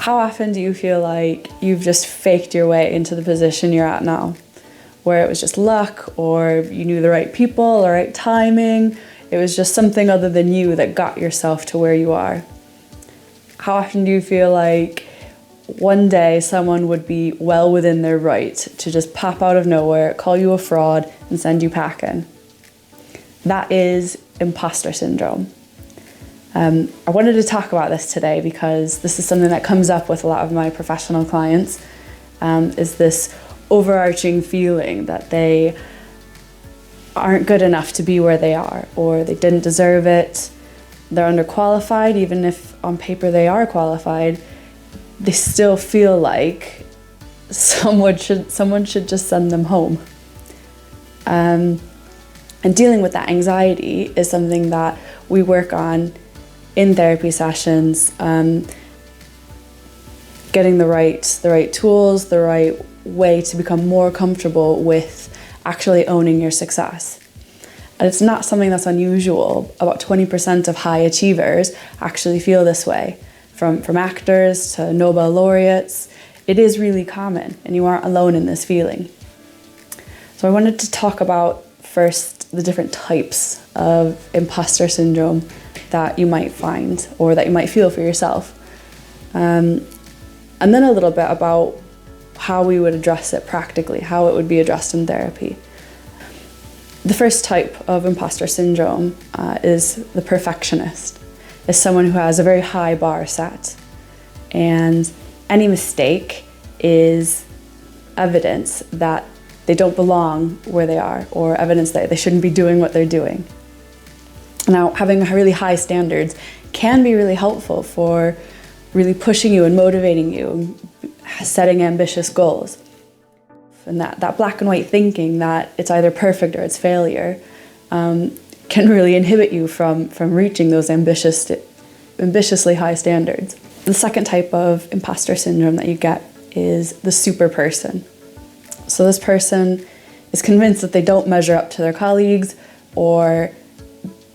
How often do you feel like you've just faked your way into the position you're at now? Where it was just luck, or you knew the right people, or right timing. It was just something other than you that got yourself to where you are. How often do you feel like one day someone would be well within their right to just pop out of nowhere, call you a fraud, and send you packing? That is imposter syndrome. I wanted to talk about this today because this is something that comes up with a lot of my professional clients, is this overarching feeling that they aren't good enough to be where they are, or they didn't deserve it, they're underqualified. Even if on paper they are qualified, they still feel like someone should just send them home. And dealing with that anxiety is something that we work on in therapy sessions, getting the right tools, the right way to become more comfortable with actually owning your success. And it's not something that's unusual. About 20% of high achievers actually feel this way, from actors to Nobel laureates. It is really common, and you aren't alone in this feeling. So I wanted to talk about first the different types of imposter syndrome that you might find or that you might feel for yourself. And then a little bit about how we would address it practically, how it would be addressed in therapy. The first type of imposter syndrome is the perfectionist. Is someone who has a very high bar set, and any mistake is evidence that they don't belong where they are, or evidence that they shouldn't be doing what they're doing. Now, having really high standards can be really helpful for really pushing you and motivating you, setting ambitious goals. And that black and white thinking that it's either perfect or it's failure can really inhibit you from reaching those ambitiously high standards. The second type of imposter syndrome that you get is the superperson. So this person is convinced that they don't measure up to their colleagues, or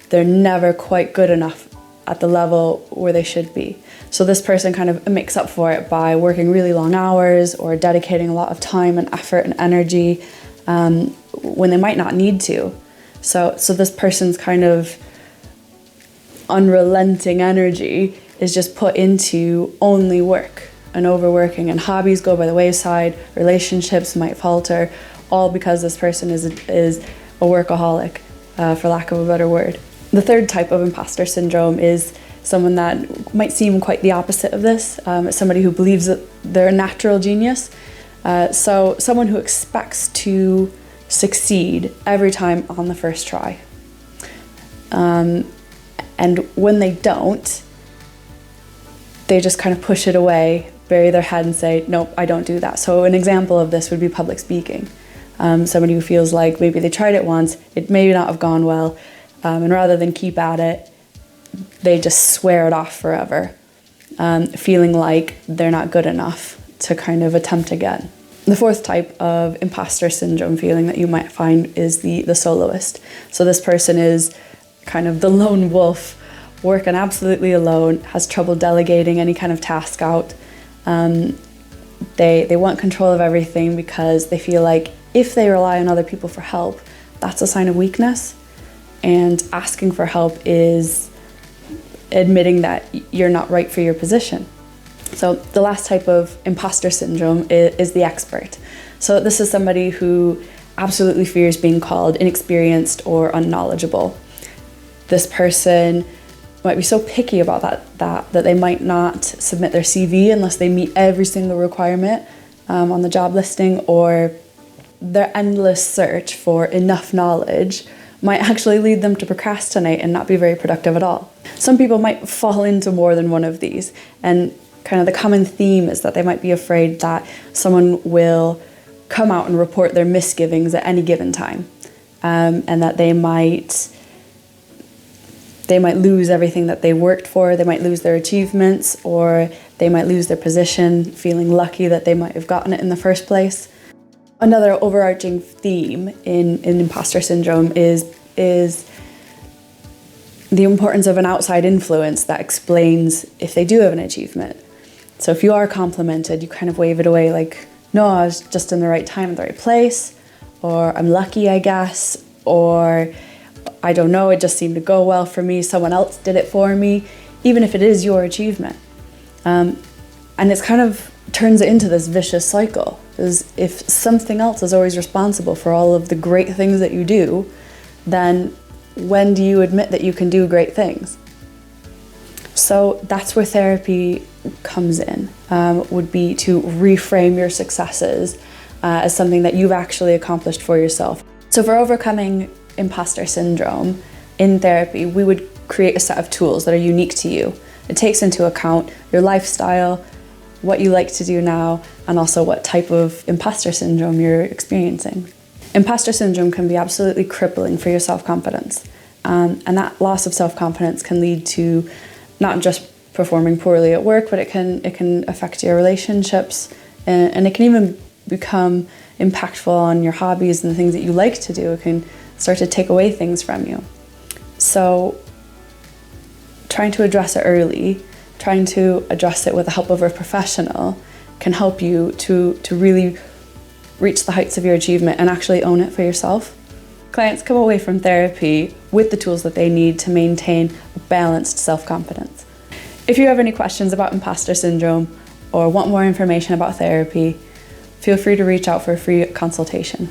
they're never quite good enough at the level where they should be. So this person kind of makes up for it by working really long hours or dedicating a lot of time and effort and energy when they might not need to. So this person's kind of unrelenting energy is just put into only work and overworking, and hobbies go by the wayside, relationships might falter, all because this person is a workaholic, for lack of a better word. The third type of imposter syndrome is someone that might seem quite the opposite of this. It's somebody who believes that they're a natural genius. So someone who expects to succeed every time on the first try. And when they don't, they just kind of push it away, bury their head and say, nope, I don't do that. So an example of this would be public speaking. Somebody who feels like maybe they tried it once, it may not have gone well, and rather than keep at it, they just swear it off forever, feeling like they're not good enough to kind of attempt again. The fourth type of imposter syndrome feeling that you might find is the soloist. So this person is kind of the lone wolf, working absolutely alone, has trouble delegating any kind of task out. They want control of everything because they feel like if they rely on other people for help, that's a sign of weakness. And asking for help is admitting that you're not right for your position. So the last type of imposter syndrome is the expert. So this is somebody who absolutely fears being called inexperienced or unknowledgeable. This person might be so picky about that they might not submit their CV unless they meet every single requirement on the job listing, or their endless search for enough knowledge might actually lead them to procrastinate and not be very productive at all. Some people might fall into more than one of these, and kind of the common theme is that they might be afraid that someone will come out and report their misgivings at any given time, and that they might lose everything that they worked for, they might lose their achievements, or they might lose their position, feeling lucky that they might have gotten it in the first place. Another overarching theme in imposter syndrome is the importance of an outside influence that explains if they do have an achievement. So if you are complimented, you kind of wave it away like, no, I was just in the right time, in the right place, or I'm lucky, I guess, or I don't know, it just seemed to go well for me, someone else did it for me, even if it is your achievement. And it's kind of turns it into this vicious cycle, is if something else is always responsible for all of the great things that you do, then when do you admit that you can do great things? So that's where therapy comes in, would be to reframe your successes as something that you've actually accomplished for yourself. So for overcoming imposter syndrome in therapy, we would create a set of tools that are unique to you. It takes into account your lifestyle, what you like to do now, and also what type of imposter syndrome you're experiencing. Imposter syndrome can be absolutely crippling for your self-confidence. And that loss of self-confidence can lead to not just performing poorly at work, but it can affect your relationships, and it can even become impactful on your hobbies and the things that you like to do. It can start to take away things from you. So trying to address it early, trying to address it with the help of a professional can help you to really reach the heights of your achievement and actually own it for yourself. Clients come away from therapy with the tools that they need to maintain a balanced self-confidence. If you have any questions about imposter syndrome or want more information about therapy, feel free to reach out for a free consultation.